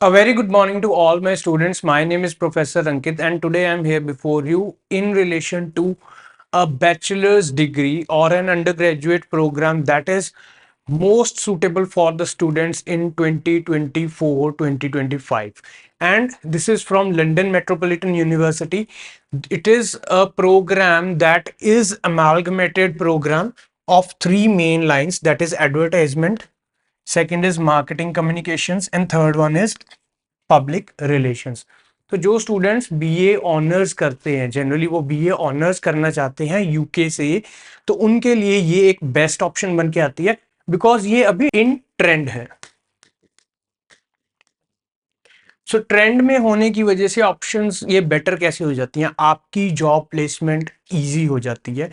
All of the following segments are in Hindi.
A very good morning to all my students. My name is Professor Ankit, and today I'm here before you in relation to a bachelor's degree or an undergraduate program that is most suitable for the students in 2024-2025. And this is from London Metropolitan University. It is a program that is amalgamated program of three main lines, that is advertisement, second is marketing communications, and third one is public relations. तो जो स्टूडेंट्स बीए ऑनर्स करते हैं, जनरली वो बीए ऑनर्स करना चाहते हैं यूके से, तो उनके लिए ये एक बेस्ट ऑप्शन बन के आती है, बिकॉज ये अभी इन ट्रेंड है। सो ट्रेंड में होने की वजह से ऑप्शंस ये बेटर कैसे हो जाती हैं, आपकी जॉब प्लेसमेंट इजी हो जाती है।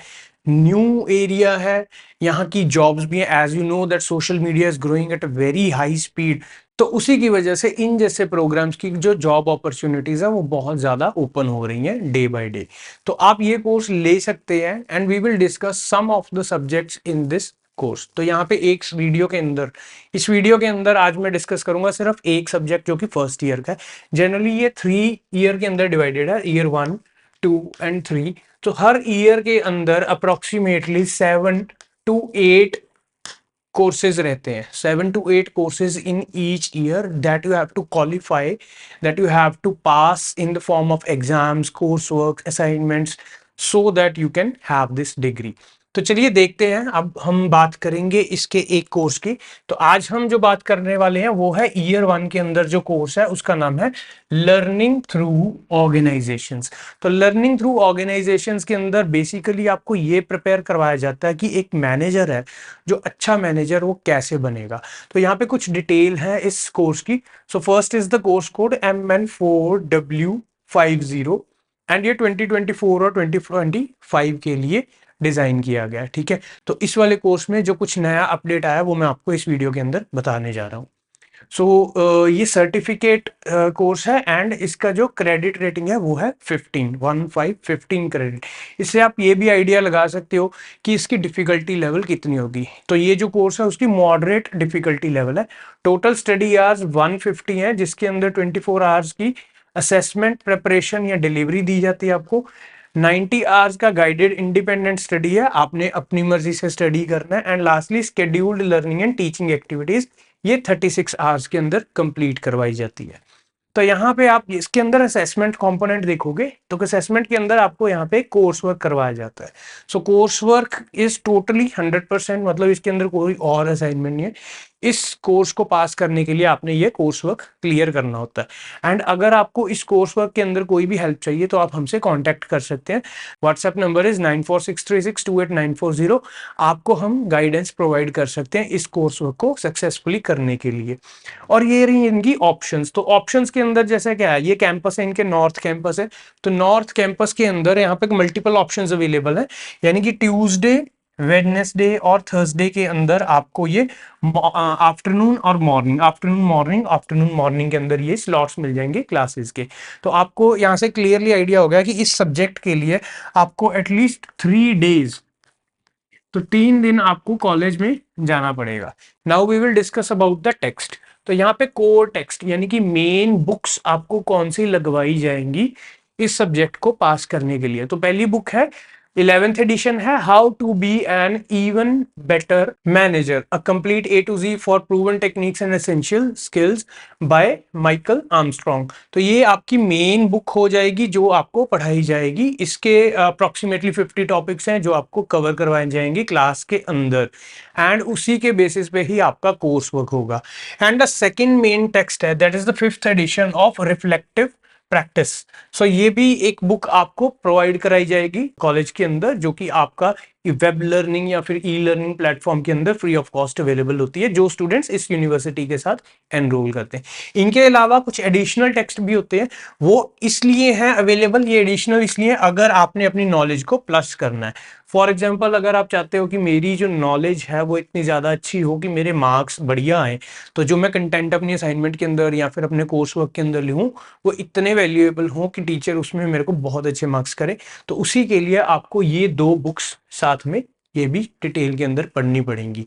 न्यू एरिया है, यहाँ की जॉब्स भी हैं। As you know that social media is growing at a very high speed, तो उसी की वजह से इन जैसे प्रोग्राम्स की जो जॉब अपॉर्चुनिटीज है वो बहुत ज्यादा ओपन हो रही हैं डे बाय डे। तो आप ये कोर्स ले सकते हैं and we will discuss some of the subjects in this course. तो यहाँ पे एक वीडियो के अंदर, इस वीडियो के अंदर आज मैं डिस्कस करूंगा सिर्फ एक सब्जेक्ट जो कि फर्स्ट ईयर का है। जनरली ये 3 ईयर के अंदर डिवाइडेड है, ईयर 1, 2 एंड 3। तो हर ईयर के अंदर अप्रोक्सीमेटली 7 to 8 कोर्सेज रहते हैं, 7 to 8 courses in each year that you have to qualify, that you have to pass in the form of exams, course work, assignments, so that you can have this degree. तो चलिए देखते हैं, अब हम बात करेंगे इसके एक कोर्स की। तो आज हम जो बात करने वाले हैं वो है ईयर 1 के अंदर जो कोर्स है उसका नाम है लर्निंग थ्रू ऑर्गेनाइजेशंस। तो लर्निंग थ्रू ऑर्गेनाइजेशंस के अंदर बेसिकली आपको ये प्रिपेयर करवाया जाता है कि एक मैनेजर है, जो अच्छा मैनेजर वो कैसे बनेगा। तो यहाँ पे कुछ डिटेल है इस कोर्स की। So first is the course code MN4W50, and ये 2024 और 2025 के लिए डिजाइन किया गया है। ठीक है, तो इस वाले कोर्स में जो कुछ नया अपडेट आया वो मैं आपको इस वीडियो के अंदर बताने जा रहा हूँ। ये सर्टिफिकेट कोर्स है एंड इसका जो क्रेडिट रेटिंग है वो है 15 क्रेडिट। इससे आप ये भी आइडिया लगा सकते हो कि इसकी डिफिकल्टी लेवल कितनी होगी। तो ये जो कोर्स है उसकी मॉडरेट डिफिकल्टी लेवल है। टोटल स्टडी आवर्स 150 है, जिसके अंदर 24 आवर्स की असेसमेंट, प्रिपरेशन या डिलीवरी दी जाती है आपको। 90 आवर्स का गाइडेड इंडिपेंडेंट स्टडी है, आपने अपनी मर्जी से स्टडी करना है। And lastly scheduled learning and teaching activities, ये 36 आवर्स के अंदर कंप्लीट करवाई जाती है। तो यहाँ पे आप इसके अंदर असेसमेंट कंपोनेंट देखोगे तो असेसमेंट के अंदर आपको यहाँ पे कोर्स वर्क करवाया जाता है। सो कोर्स वर्क इज टोटली 100%, मतलब इसके अंदर कोई और असाइनमेंट नहीं है। इस कोर्स को पास करने के लिए आपने ये कोर्स वर्क क्लियर करना होता है। एंड अगर आपको इस कोर्स वर्क के अंदर कोई भी हेल्प चाहिए तो आप हमसे कांटेक्ट कर सकते हैं। WhatsApp number is 9463628940। आपको हम गाइडेंस प्रोवाइड कर सकते हैं इस कोर्स वर्क को सक्सेसफुली करने के लिए। और ये रही इनकी ऑप्शंस। तो ऑप्शंस के अंदर जैसे क्या है, ये कैंपस है, इनके नॉर्थ कैंपस है। तो नॉर्थ कैंपस के अंदर यहाँ पे मल्टीपल ऑप्शंस अवेलेबल है, यानी कि ट्यूसडे, वेडनेसडे और थर्सडे के अंदर आपको ये आफ्टरनून और मॉर्निंग, आफ्टरनून मॉर्निंग के अंदर ये स्लॉट्स मिल जाएंगे क्लासेस के। तो आपको यहाँ से क्लियरली आइडिया हो गया कि इस सब्जेक्ट के लिए आपको एटलीस्ट 3 डेज, तो 3 दिन आपको कॉलेज में जाना पड़ेगा। Now we will discuss about the text. तो यहाँ पे कोर टेक्स्ट यानी कि मेन बुक्स आपको कौन सी लगवाई जाएंगी इस सब्जेक्ट को पास करने के लिए। तो पहली बुक है, 11th एडिशन है, how to be an even better manager, a complete A to Z for proven techniques and essential skills by Michael Armstrong. तो ये आपकी मेन बुक हो जाएगी जो आपको पढ़ाई जाएगी। इसके अप्रोक्सीमेटली 50 टॉपिक्स हैं जो आपको कवर करवाए जाएंगे क्लास के अंदर, एंड उसी के बेसिस पे ही आपका कोर्स वर्क होगा। And the second main text है, that is the 5th edition of reflective practice. So ये भी एक बुक आपको प्रोवाइड कराई जाएगी कॉलेज के अंदर, जो कि आपका वेब लर्निंग या फिर ई लर्निंग प्लेटफॉर्म के अंदर फ्री ऑफ कॉस्ट अवेलेबल होती है जो स्टूडेंट्स इस यूनिवर्सिटी के साथ एनरोल करते हैं। इनके अलावा कुछ एडिशनल टेक्स्ट भी होते हैं, वो इसलिए हैं अवेलेबल, ये एडिशनल इसलिए अगर आपने अपनी नॉलेज को प्लस करना है। फॉर एग्जाम्पल, अगर आप चाहते हो कि मेरी जो नॉलेज है वो इतनी ज़्यादा अच्छी हो कि मेरे मार्क्स बढ़िया आए, तो जो मैं कंटेंट अपनी असाइनमेंट के अंदर या फिर अपने कोर्स वर्क के अंदर लिखूँ वो इतने वैल्यूएबल हों कि टीचर उसमें मेरे को बहुत अच्छे मार्क्स करे, तो उसी के लिए आपको ये 2 बुक्स साथ में ये भी डिटेल के अंदर पढ़नी पड़ेंगी।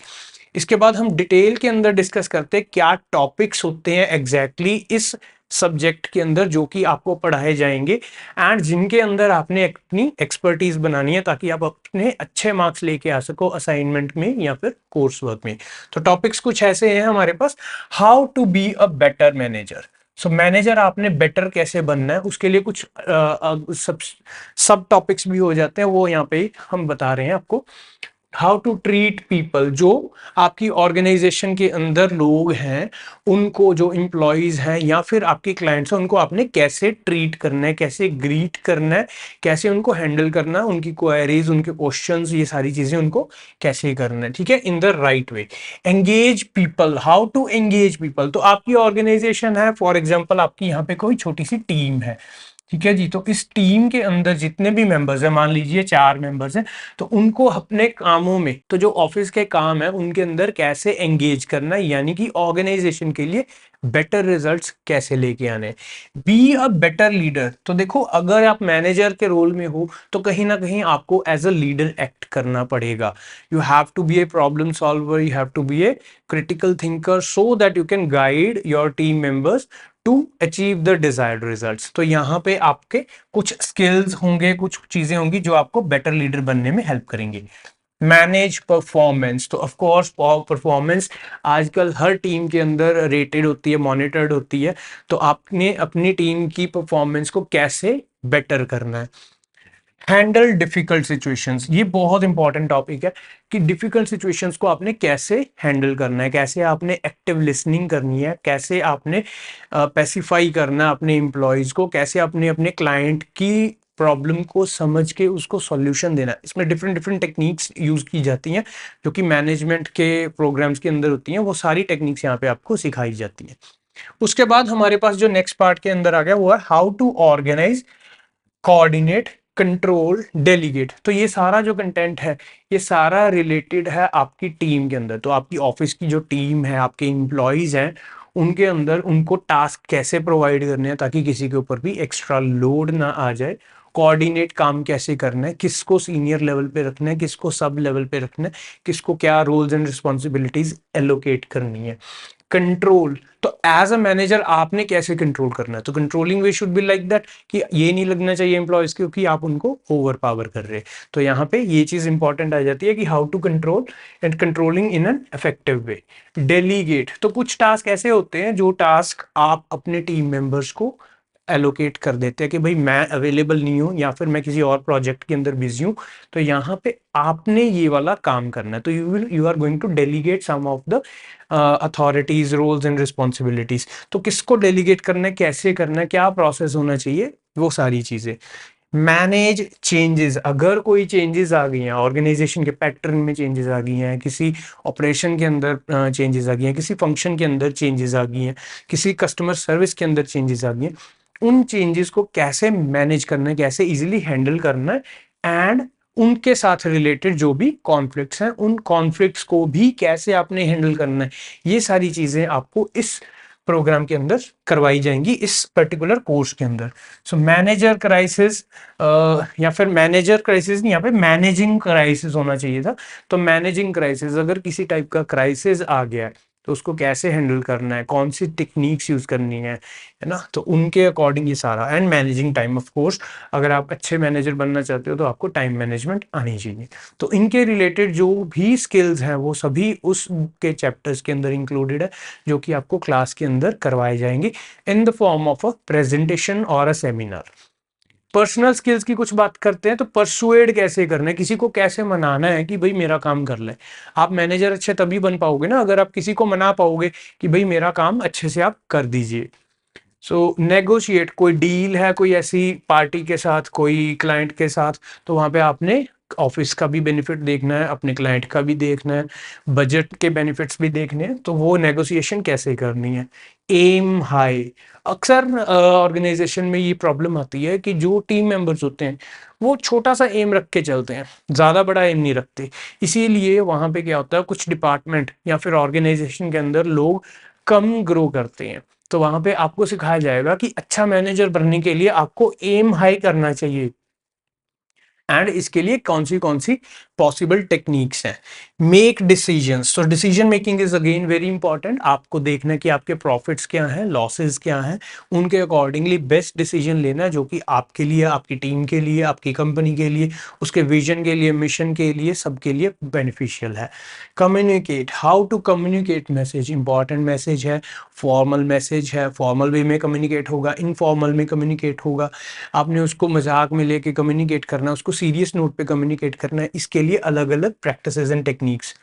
इसके बाद हम डिटेल के अंदर डिस्कस करते हैं क्या टॉपिक्स होते हैं एग्जैक्टली इस सब्जेक्ट के अंदर जो कि आपको पढ़ाए जाएंगे एंड जिनके अंदर आपने अपनी एक्सपर्टीज बनानी है ताकि आप अपने अच्छे मार्क्स लेके आ सको असाइनमेंट में या फिर कोर्स वर्क में। तो टॉपिक्स कुछ ऐसे हैं हमारे पास। How to be a better manager. So manager आपने बेटर कैसे बनना है उसके लिए कुछ सब सब टॉपिक्स भी हो जाते हैं, वो यहाँ पे हम बता रहे हैं आपको। हाउ टू ट्रीट पीपल, जो आपकी ऑर्गेनाइजेशन के अंदर लोग हैं उनको, जो एम्प्लॉयज हैं या फिर आपके क्लाइंट्स हैं, उनको आपने कैसे ट्रीट करना है, कैसे ग्रीट करना है, कैसे उनको हैंडल करना है, उनकी क्वेरीज, उनके क्वेश्चंस, ये सारी चीजें उनको कैसे करना है, ठीक है, in the right way. Engage people, how to engage people. तो आपकी ऑर्गेनाइजेशन है, फॉर एग्जाम्पल आपकी यहाँ पे कोई छोटी सी टीम है, ठीक है जी। तो इस टीम के अंदर जितने भी मेंबर्स हैं, मान लीजिए 4 मेंबर्स हैं, तो उनको अपने कामों में, तो जो ऑफिस के काम है उनके अंदर कैसे एंगेज करना है, यानी कि ऑर्गेनाइजेशन के लिए बेटर रिजल्ट्स कैसे लेके आने। B a better leader. तो देखो अगर आप मैनेजर के रोल में हो तो कहीं ना कहीं आपको एज अ लीडर एक्ट करना पड़ेगा। You have to be a problem solver, you have to be a critical thinker so that you can guide your team members to achieve the desired results. तो यहाँ पे आपके कुछ स्किल्स होंगे, कुछ चीजें होंगी जो आपको बेटर लीडर बनने में हेल्प करेंगे। Manage performance. तो ऑफ कोर्स परफॉर्मेंस आजकल हर टीम के अंदर रेटेड होती है, मॉनिटर्ड होती है। तो आपने अपनी टीम की परफॉर्मेंस को कैसे बेटर करना है। हैंडल डिफिकल्ट सिचुएशंस, ये बहुत इंपॉर्टेंट टॉपिक है कि डिफिकल्ट सिचुएशंस को आपने कैसे हैंडल करना है, कैसे आपने एक्टिव लिसनिंग करनी है, कैसे आपने पैसिफाई करना है अपने एम्प्लॉयज को, कैसे आपने अपने क्लाइंट की प्रॉब्लम को समझ के उसको सॉल्यूशन देना है। इसमें डिफरेंट डिफरेंट टेक्निक्स यूज की जाती हैं जो कि मैनेजमेंट के प्रोग्राम्स के अंदर होती हैं, वो सारी टेक्निक्स यहाँ पे आपको सिखाई जाती हैं। उसके बाद हमारे पास जो नेक्स्ट पार्ट के अंदर आ गया वो है how to organise, coordinate, control, delegate. तो ये सारा जो कंटेंट है ये सारा रिलेटेड है आपकी टीम के अंदर। तो आपकी ऑफिस की जो टीम है, आपके एम्प्लॉयज हैं, उनके अंदर उनको टास्क कैसे प्रोवाइड करने हैं ताकि किसी के ऊपर भी एक्स्ट्रा लोड ना आ जाए। कोऑर्डिनेट काम कैसे करना है, किसको सीनियर लेवल पे रखना है, किसको सब लेवल पे रखना है, किसको क्या रोल्स एंड रिस्पॉन्सिबिलिटीज एलोकेट करनी है। कंट्रोल, तो एज अ मैनेजर आपने कैसे कंट्रोल करना है। तो controlling way should be like that कि ये नहीं लगना चाहिए एम्प्लॉयज को कि आप उनको ओवर पावर कर रहे हैं। तो यहाँ पे ये चीज इंपॉर्टेंट आ जाती है कि how to control and controlling in an effective way. Delegate, तो कुछ टास्क ऐसे होते हैं जो टास्क आप अपने टीम मेंबर्स को एलोकेट कर देते हैं कि भाई मैं अवेलेबल नहीं हूँ या फिर मैं किसी और प्रोजेक्ट के अंदर बिजी हूँ, तो यहाँ पे आपने ये वाला काम करना है। तो you are going to delegate some of the authorities, roles and responsibilities. तो किसको डेलीगेट करना है, कैसे करना है, क्या प्रोसेस होना चाहिए, वो सारी चीजें। मैनेज चेंजेस, अगर कोई चेंजेस आ गई हैं ऑर्गेनाइजेशन के पैटर्न में, चेंजेस आ गई हैं, किसी ऑपरेशन के अंदर चेंजेस आ गई हैं, किसी फंक्शन के अंदर चेंजेस आ गई हैं, किसी कस्टमर सर्विस के अंदर चेंजेस आ गई हैं, उन चेंजेस को कैसे मैनेज करना है, कैसे इजीली हैंडल करना है, एंड उनके साथ रिलेटेड जो भी कॉन्फ्लिक्ट्स हैं उन कॉन्फ्लिक्ट्स को भी कैसे आपने हैंडल करना है। ये सारी चीजें आपको इस प्रोग्राम के अंदर करवाई जाएंगी, इस पर्टिकुलर कोर्स के अंदर। सो मैनेजर क्राइसिस, या फिर मैनेजर क्राइसिस नहीं, यहाँ पे मैनेजिंग क्राइसिस होना चाहिए था। तो मैनेजिंग क्राइसिस, अगर किसी टाइप का क्राइसिस आ गया है तो उसको कैसे हैंडल करना है, कौन सी टेक्निक्स यूज करनी है ना, तो उनके अकॉर्डिंग ये सारा। And managing time, of course अगर आप अच्छे मैनेजर बनना चाहते हो तो आपको टाइम मैनेजमेंट आनी चाहिए। तो इनके रिलेटेड जो भी स्किल्स हैं वो सभी उसके चैप्टर्स के अंदर इंक्लूडेड है जो कि आपको क्लास के अंदर करवाए जाएंगे इन the form of a presentation और अ सेमिनार। पर्सनल स्किल्स की कुछ बात करते हैं। तो परसुएड कैसे करना है, किसी को कैसे मनाना है कि भाई मेरा काम कर ले। आप मैनेजर अच्छे तभी बन पाओगे ना अगर आप किसी को मना पाओगे कि भाई मेरा काम अच्छे से आप कर दीजिए। सो नेगोशिएट, कोई डील है कोई ऐसी पार्टी के साथ, कोई क्लाइंट के साथ, तो वहां पे आपने ऑफिस का भी बेनिफिट देखना है, अपने क्लाइंट का भी देखना है, बजट के बेनिफिट्स भी देखने हैं, तो वो नेगोशिएशन कैसे करनी है। एम हाई, अक्सर ऑर्गेनाइजेशन में ये प्रॉब्लम आती है कि जो टीम मेंबर्स होते हैं वो छोटा सा एम रख के चलते हैं, ज़्यादा बड़ा एम नहीं रखते। इसीलिए वहाँ पे क्या होता है, कुछ डिपार्टमेंट या फिर ऑर्गेनाइजेशन के अंदर लोग कम ग्रो करते हैं। तो वहां पे आपको सिखाया जाएगा कि अच्छा मैनेजर बनने के लिए आपको एम हाई करना चाहिए। एंड इसके लिए कौन सी पॉसिबल टेक्निक्स हैं। मेक डिसीजंस, तो decision making is again very important. आपको देखना है कि आपके प्रॉफिट्स क्या हैं, लॉसेस क्या हैं, उनके अकॉर्डिंगली बेस्ट डिसीजन लेना है जो कि आपके लिए, आपकी टीम के लिए, आपकी कंपनी के लिए, उसके विजन के लिए, मिशन के लिए, सबके लिए बेनिफिशियल है। Communicate, how to communicate message, important message है, फॉर्मल मैसेज है, फॉर्मल वे में कम्युनिकेट होगा, इनफॉर्मल में कम्युनिकेट होगा। आपने उसको मजाक में लेके कम्युनिकेट करना है, उसको सीरियस नोट पे कम्युनिकेट करना है, इसके लिए अलग अलग practices and techniques.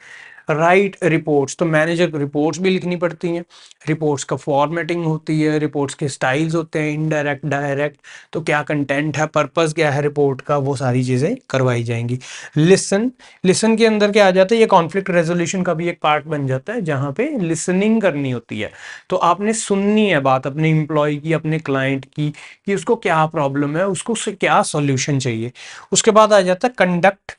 Right reports, तो मैनेजर को रिपोर्ट्स भी लिखनी पड़ती हैं, रिपोर्ट्स का फॉर्मेटिंग होती है, रिपोर्ट्स के स्टाइल्स होते हैं, इनडायरेक्ट, डायरेक्ट, तो क्या कंटेंट है, पर्पस क्या है रिपोर्ट का, वो सारी चीज़ें करवाई जाएंगी। लिसन, लिसन के अंदर क्या आ जाता है, ये कॉन्फ्लिक्ट रेजोल्यूशन का भी एक पार्ट बन जाता है जहाँ पे लिसनिंग करनी होती है। तो आपने सुननी है बात अपने एम्प्लॉय की, अपने क्लाइंट की, कि उसको क्या प्रॉब्लम है, उसको क्या सॉल्यूशन चाहिए। उसके बाद आ जाता है कंडक्ट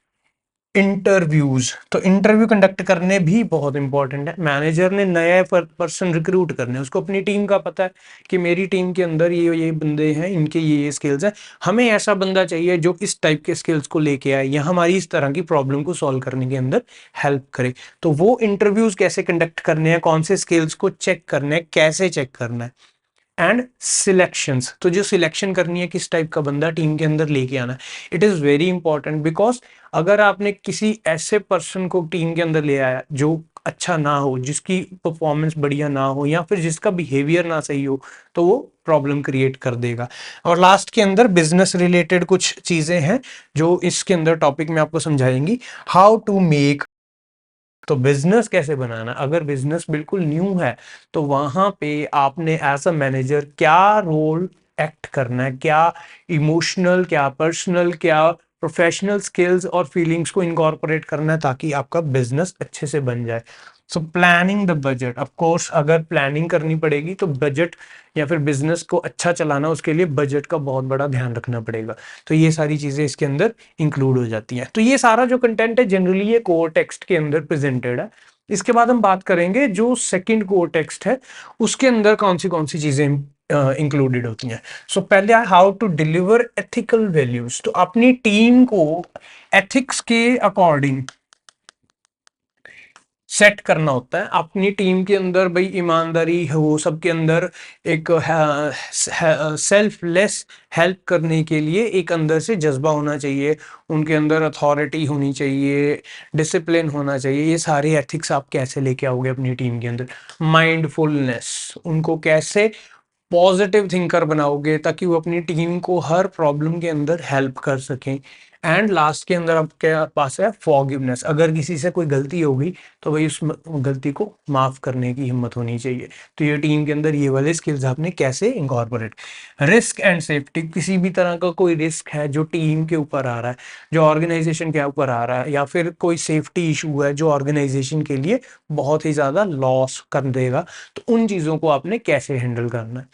इंटरव्यूज, तो इंटरव्यू कंडक्ट करने भी बहुत इंपॉर्टेंट है। मैनेजर ने नया पर्सन रिक्रूट करने, उसको अपनी टीम का पता है कि मेरी टीम के अंदर ये बंदे हैं, इनके ये स्किल्स हैं, हमें ऐसा बंदा चाहिए जो इस टाइप के स्किल्स को लेके आए या हमारी इस तरह की प्रॉब्लम को सॉल्व करने के अंदर हेल्प करे। तो वो इंटरव्यूज कैसे कंडक्ट करने हैं, कौन से स्किल्स को चेक करने हैं, कैसे चेक करना है। एंड सिलेक्शंस, तो जो सिलेक्शन करनी है किस टाइप का बंदा टीम के अंदर लेके आना है, it is very important. Because अगर आपने किसी ऐसे पर्सन को टीम के अंदर ले आया जो अच्छा ना हो, जिसकी परफॉर्मेंस बढ़िया ना हो, या फिर जिसका बिहेवियर ना सही हो, तो वो प्रॉब्लम क्रिएट कर देगा। और लास्ट के अंदर बिजनेस रिलेटेड कुछ चीज़ें हैं जो इसके अंदर टॉपिक में आपको समझाएंगी। हाउ टू मेक, तो बिजनेस कैसे बनाना, अगर बिजनेस बिल्कुल न्यू है तो वहां पे आपने एज अ मैनेजर क्या रोल एक्ट करना है, क्या इमोशनल, क्या पर्सनल, क्या प्रोफेशनल स्किल्स और फीलिंग्स को इनकॉर्पोरेट करना है ताकि आपका बिजनेस अच्छे से बन जाए। So planning the budget, of course अगर प्लानिंग करनी पड़ेगी तो बजट, या फिर बिजनेस को अच्छा चलाना उसके लिए बजट का बहुत बड़ा ध्यान रखना पड़ेगा। तो ये सारी चीजें इसके अंदर इंक्लूड हो जाती हैं। तो ये सारा जो कंटेंट है जनरली ये कोर टेक्स्ट के अंदर प्रेजेंटेड है। इसके बाद हम बात करेंगे जो सेकंड कोर टेक्स्ट है उसके अंदर कौन सी चीजें इंक्लूडेड होती हैं। सो पहले है how to deliver ethical values, तो अपनी टीम को एथिक्स के अकॉर्डिंग सेट करना होता है। अपनी टीम के अंदर भाई ईमानदारी हो, सबके अंदर एक सेल्फलेस हेल्प करने के लिए एक अंदर से जज्बा होना चाहिए, उनके अंदर अथॉरिटी होनी चाहिए, डिसिप्लिन होना चाहिए। ये सारे एथिक्स आप कैसे लेके आओगे अपनी टीम के अंदर। माइंडफुलनेस, उनको कैसे पॉजिटिव थिंकर बनाओगे ताकि वो अपनी टीम को हर प्रॉब्लम के अंदर हेल्प कर सकें। एंड लास्ट के अंदर आपके पास है फॉरगिवनेस, अगर किसी से कोई गलती होगी तो भाई उस गलती को माफ करने की हिम्मत होनी चाहिए। तो ये टीम के अंदर ये वाले स्किल्स आपने कैसे इंकॉर्पोरेट। रिस्क एंड सेफ्टी, किसी भी तरह का कोई रिस्क है जो टीम के ऊपर आ रहा है, जो ऑर्गेनाइजेशन के ऊपर आ रहा है, या फिर कोई सेफ्टी इशू है जो ऑर्गेनाइजेशन के लिए बहुत ही ज्यादा लॉस कर देगा, तो उन चीजों को आपने कैसे हैंडल करना है।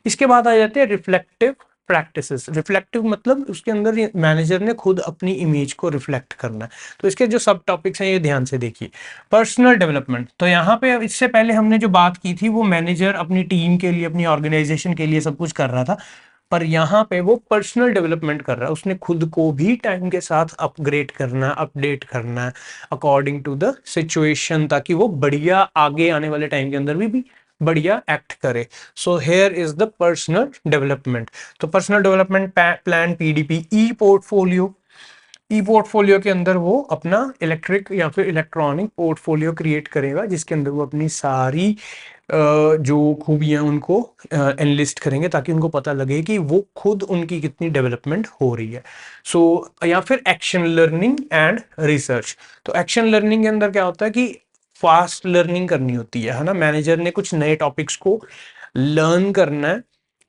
इसके बाद आ जाते हैं रिफ्लेक्टिव प्रैक्टिसेस। रिफ्लेक्टिव मतलब उसके अंदर मैनेजर ने खुद अपनी इमेज को रिफ्लेक्ट करना है। तो इसके जो सब टॉपिक्स हैं ये ध्यान से देखिए। पर्सनल डेवलपमेंट, तो यहाँ पे इससे पहले हमने जो बात की थी वो मैनेजर अपनी टीम के लिए, अपनी ऑर्गेनाइजेशन के लिए सब कुछ कर रहा था, पर यहाँ पे वो पर्सनल डेवलपमेंट कर रहा है, उसने खुद को भी टाइम के साथ अपग्रेड करना, अपडेट करना है अकॉर्डिंग टू द सिचुएशन, ताकि वो बढ़िया आगे आने वाले टाइम के अंदर भी बढ़िया एक्ट करे। So here is the personal development. तो पर्सनल डेवलपमेंट प्लान, पीडीपी, ई पोर्टफोलियो, ई पोर्टफोलियो के अंदर वो अपना इलेक्ट्रिक या फिर इलेक्ट्रॉनिक पोर्टफोलियो क्रिएट करेगा जिसके अंदर वो अपनी सारी जो खूबियां उनको एनलिस्ट करेंगे ताकि उनको पता लगे कि वो खुद उनकी कितनी डेवलपमेंट हो रही है। सो या फिर एक्शन लर्निंग एंड रिसर्च, तो एक्शन लर्निंग के अंदर क्या होता है कि फास्ट लर्निंग करनी होती है ना, मैनेजर ने कुछ नए टॉपिक्स को लर्न करना है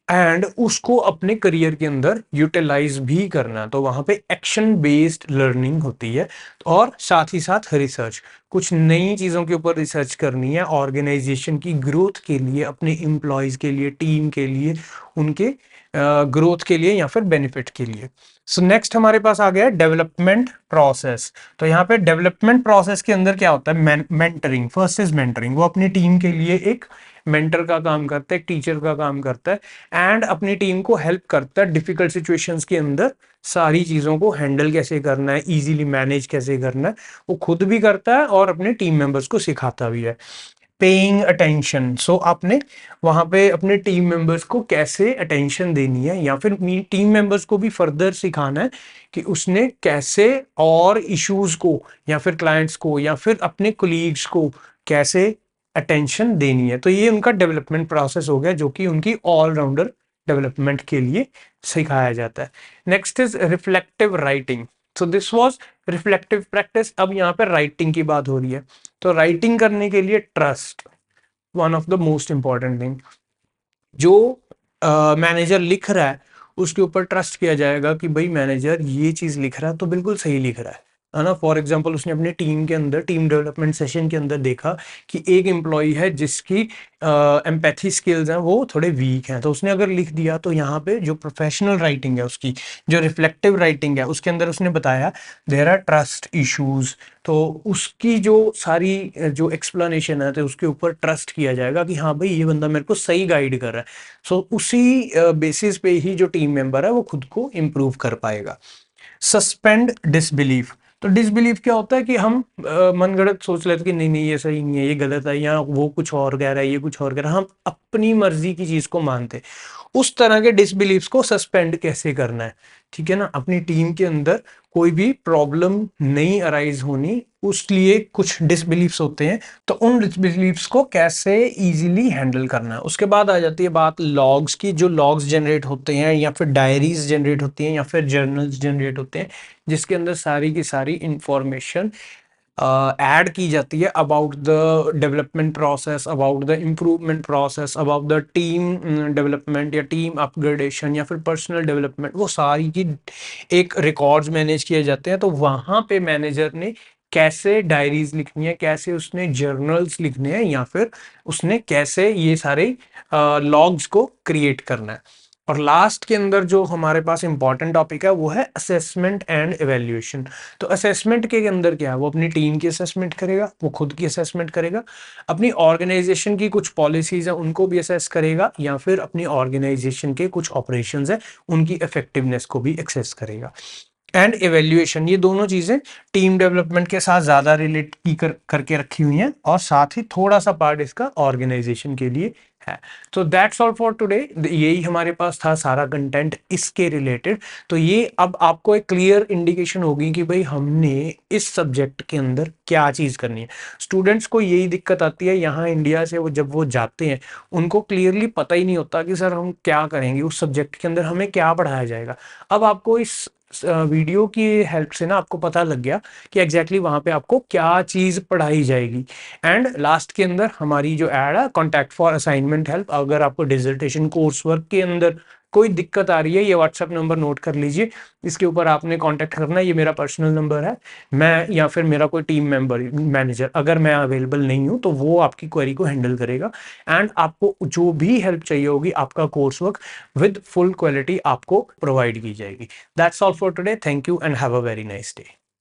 एंड उसको अपने करियर के अंदर यूटिलाइज भी करना है, तो वहां पे एक्शन बेस्ड लर्निंग होती है। और साथ ही साथ रिसर्च, कुछ नई चीजों के ऊपर रिसर्च करनी है ऑर्गेनाइजेशन की ग्रोथ के लिए, अपने एम्प्लॉयज के लिए, टीम के लिए, उनके ग्रोथ के लिए या फिर बेनिफिट के लिए। सो नेक्स्ट हमारे पास आ गया डेवलपमेंट प्रोसेस। तो यहाँ पे डेवलपमेंट प्रोसेस के अंदर क्या होता है, मेंटरिंग, फर्स्ट इज मेंटरिंग, वो अपनी टीम के लिए एक मेंटर का काम करता है, एक टीचर का काम करता है एंड अपनी टीम को हेल्प करता है डिफिकल्ट सिचुएशंस के अंदर सारी चीज़ों को हैंडल कैसे करना है, इजीली मैनेज कैसे करना है, वो खुद भी करता है और अपने टीम मेंबर्स को सिखाता भी है। पेइंग अटेंशन, सो आपने वहाँ पे अपने टीम मेंबर्स को कैसे अटेंशन देनी है, या फिर टीम मेंबर्स को भी फर्दर सिखाना है कि उसने कैसे और इश्यूज को या फिर क्लाइंट्स को या फिर अपने कोलीग्स को कैसे अटेंशन देनी है। तो ये उनका डेवलपमेंट प्रोसेस हो गया जो कि उनकी ऑलराउंडर डेवलपमेंट के लिए सिखाया जाता है। Next is reflective writing. So this was reflective practice. अब यहाँ पर राइटिंग की बात हो रही है। तो राइटिंग करने के लिए trust one of the most important thing. जो मैनेजर लिख रहा है उसके ऊपर ट्रस्ट किया जाएगा कि भाई मैनेजर ये चीज लिख रहा है तो बिल्कुल सही लिख रहा है ना। फॉर एग्जांपल उसने अपने टीम के अंदर टीम डेवलपमेंट सेशन के अंदर देखा कि एक एम्प्लॉय है जिसकी एम्पैथी स्किल्स हैं वो थोड़े वीक हैं, तो उसने अगर लिख दिया तो यहाँ पे जो प्रोफेशनल राइटिंग है उसकी, जो रिफ्लेक्टिव राइटिंग है उसके अंदर उसने बताया देयर आर ट्रस्ट इश्यूज, तो उसकी जो सारी जो एक्सप्लेनेशन है तो उसके ऊपर ट्रस्ट किया जाएगा कि हाँ भाई ये बंदा मेरे को सही गाइड कर रहा है। सो उसी बेसिस पे ही जो टीम मेंबर है वो खुद को इम्प्रूव कर पाएगा। Suspend disbelief. तो डिसबिलीफ क्या होता है कि हम मनगढ़ंत सोच लेते कि नहीं नहीं ये सही नहीं है, ये गलत है, या वो कुछ और कह रहा है, ये कुछ और कह रहा है, हम अपनी मर्जी की चीज को मानते। उस तरह के डिसबिलीफ्स को सस्पेंड कैसे करना है, ठीक है ना। अपनी टीम के अंदर कोई भी प्रॉब्लम नहीं अराइज होनी, उसलिए कुछ डिसबिलीफ्स होते हैं, तो उन डिसबिलीफ्स को कैसे इजीली हैंडल करना है। उसके बाद आ जाती है बात लॉग्स की। जो लॉग्स जनरेट होते हैं या फिर डायरीज जनरेट होती हैं या फिर जर्नल्स जनरेट होते हैं जिसके अंदर सारी की सारी इंफॉर्मेशन ऐड की जाती है about the development process, about the improvement process, about the team development या टीम अपग्रेडेशन या फिर पर्सनल डेवलपमेंट, वो सारी की एक रिकॉर्ड्स मैनेज किए जाते हैं। तो वहाँ पे मैनेजर ने कैसे डायरीज लिखनी है, कैसे उसने जर्नल्स लिखने हैं, या फिर उसने कैसे ये सारे लॉग्स को क्रिएट करना है। और लास्ट के अंदर जो हमारे पास इंपॉर्टेंट टॉपिक है वो है असेसमेंट एंड एवेल्यूएशन। तो असेसमेंट के अंदर क्या है, वो अपनी टीम की असेसमेंट करेगा, वो खुद की असेसमेंट करेगा, अपनी ऑर्गेनाइजेशन की कुछ पॉलिसीज है उनको भी असेस करेगा, या फिर अपनी ऑर्गेनाइजेशन के कुछ ऑपरेशंस है उनकी इफेक्टिवनेस को भी एक्सेस करेगा। एंड एवेल्यूएशन, ये दोनों चीजें टीम डेवलपमेंट के साथ ज्यादा रिलेट की करके रखी हुई हैं, और साथ ही थोड़ा सा पार्ट इसका ऑर्गेनाइजेशन के लिए है। तो दैट्स ऑल फॉर टुडे। यही हमारे पास था सारा कंटेंट इसके रिलेटेड। तो ये अब आपको एक क्लियर इंडिकेशन होगी कि भाई हमने इस सब्जेक्ट के अंदर क्या चीज करनी है। स्टूडेंट्स को यही दिक्कत आती है यहाँ इंडिया से, वो जब वो जाते हैं उनको क्लियरली पता ही नहीं होता कि सर हम क्या करेंगे, उस सब्जेक्ट के अंदर हमें क्या पढ़ाया जाएगा। अब आपको इस वीडियो की हेल्प से ना आपको पता लग गया कि एग्जैक्टली वहां पे आपको क्या चीज पढ़ाई जाएगी। एंड लास्ट के अंदर हमारी जो ऐड है कॉन्टैक्ट फॉर असाइनमेंट हेल्प, अगर आपको डिसर्टेशन कोर्स वर्क के अंदर कोई दिक्कत आ रही है, ये व्हाट्सएप नंबर नोट कर लीजिए, इसके ऊपर आपने कांटेक्ट करना है। ये मेरा पर्सनल नंबर है, मैं या फिर मेरा कोई टीम मेंबर मैनेजर, अगर मैं अवेलेबल नहीं हूं तो वो आपकी क्वेरी को हैंडल करेगा। एंड आपको जो भी हेल्प चाहिए होगी आपका course work with full quality आपको प्रोवाइड की जाएगी। That's all for today. Thank you and have a very nice day.